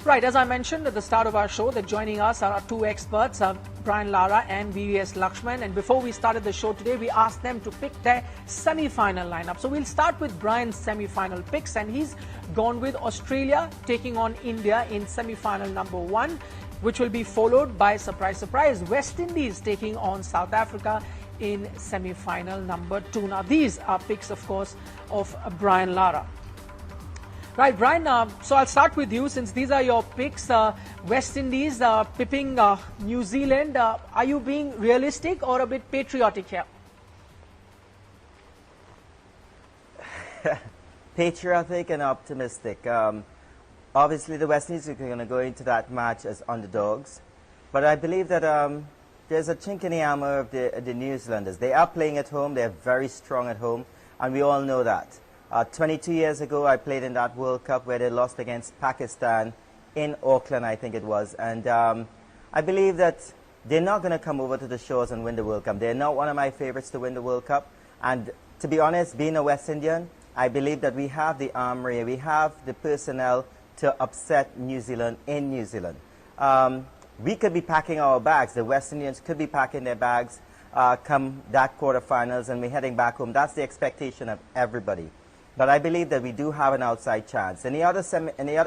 Right, as I mentioned at the start of our show, that joining us are our two experts, Brian Lara and VVS Laxman. And before we started the show today, we asked them to pick their semi-final lineup. So we'll start with Brian's semi-final picks, and he's gone with Australia taking on India in semi-final number 1, which will be followed by, surprise, surprise, West Indies taking on South Africa in semi-final number 2. Now, these are picks, of course, of Brian Lara. Right, Brian, so I'll start with you since these are your picks. West Indies pipping New Zealand. Are you being realistic or a bit patriotic here? Patriotic and optimistic. Obviously, the West Indies are going to go into that match as underdogs. But I believe that there's a chink in the armor of the New Zealanders. They are playing at home. They're very strong at home. And we all know that. 22 years ago, I played in that World Cup where they lost against Pakistan in Auckland, I think it was. And I believe that they're not going to come over to the shores and win the World Cup. They're not one of my favorites to win the World Cup. And to be honest, being a West Indian, I believe that we have the armory, we have the personnel to upset New Zealand in New Zealand. We could be packing our bags. The West Indians could be packing their bags come that quarterfinals and we're heading back home. That's the expectation of everybody. But I believe that we do have an outside chance. In the other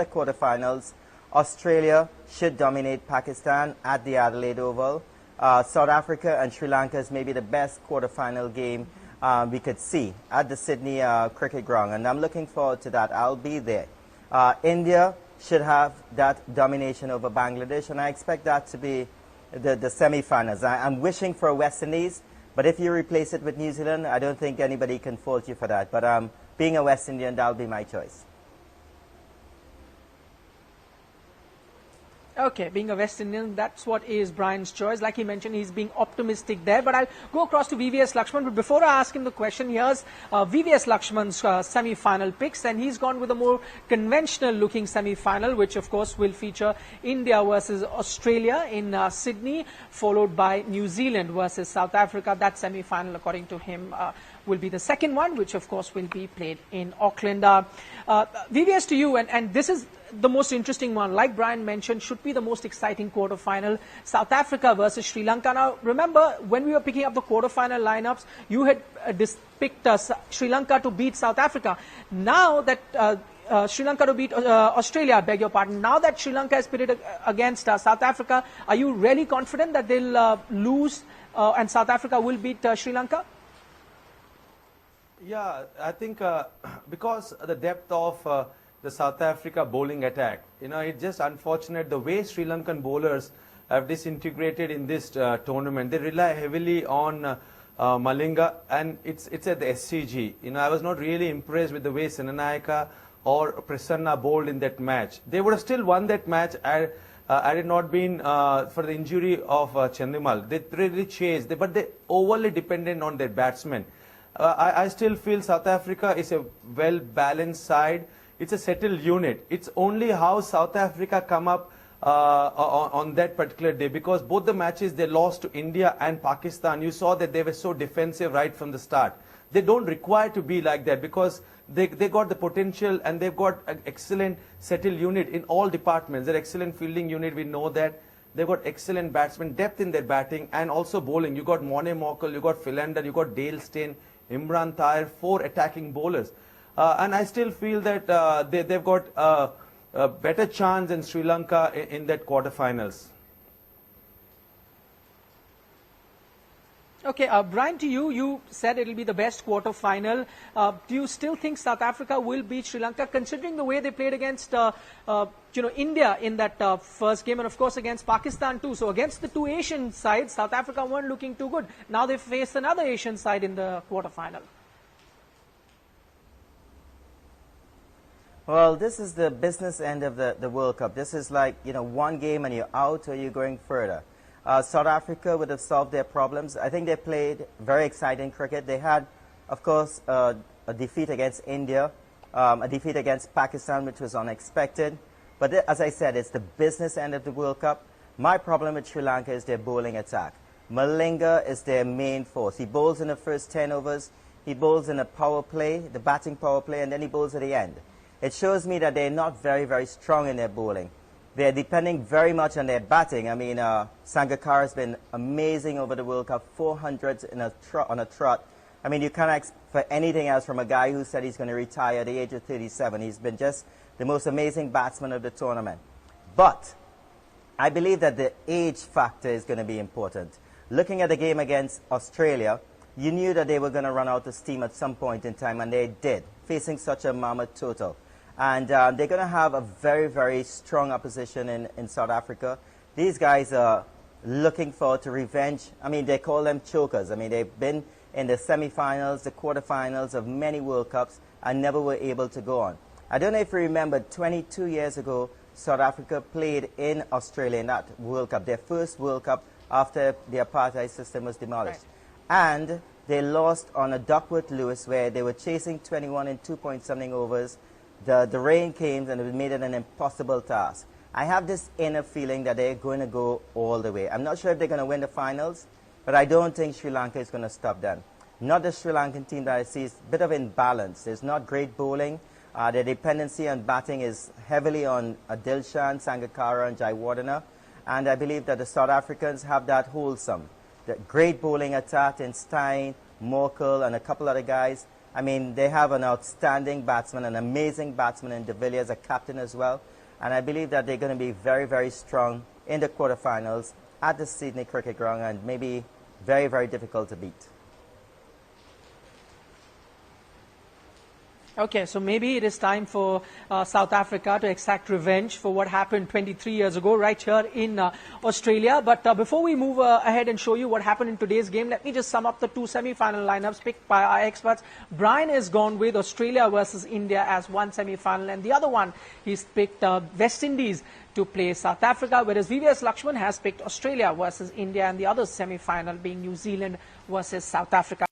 quarterfinals, Australia should dominate Pakistan at the Adelaide Oval. South Africa and Sri Lanka is maybe the best quarterfinal game we could see at the Sydney Cricket Ground. And I'm looking forward to that. I'll be there. India should have that domination over Bangladesh, and I expect that to be the semi-finals. I'm wishing for West Indies, but if you replace it with New Zealand, I don't think anybody can fault you for that. But being a West Indian, that'll be my choice. Okay, being a West Indian, that's what is Brian's choice. Like he mentioned, he's being optimistic there. But I'll go across to VVS Laxman. But before I ask him the question, here's VVS Laxman's semi-final picks. And he's gone with a more conventional-looking semi-final, which, of course, will feature India versus Australia in Sydney, followed by New Zealand versus South Africa. That semi-final, according to him, will be the second one, which, of course, will be played in Auckland. VVS, to you, and this is the most interesting one. Like Brian mentioned, should be the most exciting quarterfinal. South Africa versus Sri Lanka. Now, remember, when we were picking up the quarterfinal lineups, you had picked Sri Lanka to beat South Africa. Now that Sri Lanka to beat Australia, I beg your pardon. Now that Sri Lanka is pitted against South Africa, are you really confident that they'll lose and South Africa will beat Sri Lanka? Yeah, I think because the depth of the South Africa bowling attack, it's just unfortunate the way Sri Lankan bowlers have disintegrated in this tournament. They rely heavily on Malinga, and it's at the SCG. I was not really impressed with the way Senanayaka or Prasanna bowled in that match. They would have still won that match had it not been for the injury of Chandimal. They really chased, but they overly dependent on their batsmen. I still feel South Africa is a well-balanced side. It's a settled unit. It's only how South Africa come up on that particular day, because both the matches they lost to India and Pakistan, you saw that they were so defensive right from the start. They don't require to be like that because they got the potential and they've got an excellent settled unit in all departments. They're excellent fielding unit, we know that. They've got excellent batsmen, depth in their batting and also bowling. You got Morne Morkel, you got Philander, you got Dale Steyn, Imran Tahir, 4 attacking bowlers. And I still feel that they've got a better chance than Sri Lanka in that quarterfinals. Okay, Brian, to you, you said it'll be the best quarterfinal. Do you still think South Africa will beat Sri Lanka, considering the way they played against India in that first game, and of course against Pakistan too? So against the two Asian sides, South Africa weren't looking too good. Now they face another Asian side in the quarterfinal. Well, this is the business end of the World Cup. This is like, one game and you're out, or you're going further. South Africa would have solved their problems. I think they played very exciting cricket. They had, of course, a defeat against India, a defeat against Pakistan, which was unexpected. But as I said, it's the business end of the World Cup. My problem with Sri Lanka is their bowling attack. Malinga is their main force. He bowls in the first 10 overs. He bowls in a power play, the batting power play, and then he bowls at the end. It shows me that they're not very, very strong in their bowling. they're depending very much on their batting. I mean, Sangakkara has been amazing over the World Cup, 400s on a trot. I mean, you can't expect for anything else from a guy who said he's going to retire at the age of 37. He's been just the most amazing batsman of the tournament. But I believe that the age factor is going to be important. Looking at the game against Australia, you knew that they were going to run out of steam at some point in time, and they did, facing such a mammoth total. And they're going to have a very, very strong opposition in South Africa. These guys are looking forward to revenge. I mean, they call them chokers. I mean, they've been in the semifinals, the quarterfinals of many World Cups, and never were able to go on. I don't know if you remember, 22 years ago, South Africa played in Australia in that World Cup, their first World Cup after the apartheid system was demolished. Right. And they lost on a Duckworth-Lewis where they were chasing 21 in 2-point-something overs. The rain came and it made it an impossible task. I have this inner feeling that they're going to go all the way. I'm not sure if they're going to win the finals, but I don't think Sri Lanka is going to stop them. Not the Sri Lankan team that I see is a bit of imbalance. There's not great bowling. Their dependency on batting is heavily on Dilshan, Sangakkara and Jayawardena. And I believe that the South Africans have that wholesome. The great bowling attack in Stein, Morkel and a couple other guys. I mean, they have an outstanding batsman, an amazing batsman in De Villiers, a captain as well. And I believe that they're going to be very, very strong in the quarterfinals at the Sydney Cricket Ground and maybe very, very difficult to beat. Okay, so maybe it is time for South Africa to exact revenge for what happened 23 years ago right here in Australia. But before we move ahead and show you what happened in today's game, let me just sum up the two semi-final lineups picked by our experts. Brian has gone with Australia versus India as one semi-final, and the other one he's picked West Indies to play South Africa, whereas VVS Laxman has picked Australia versus India and the other semi-final being New Zealand versus South Africa.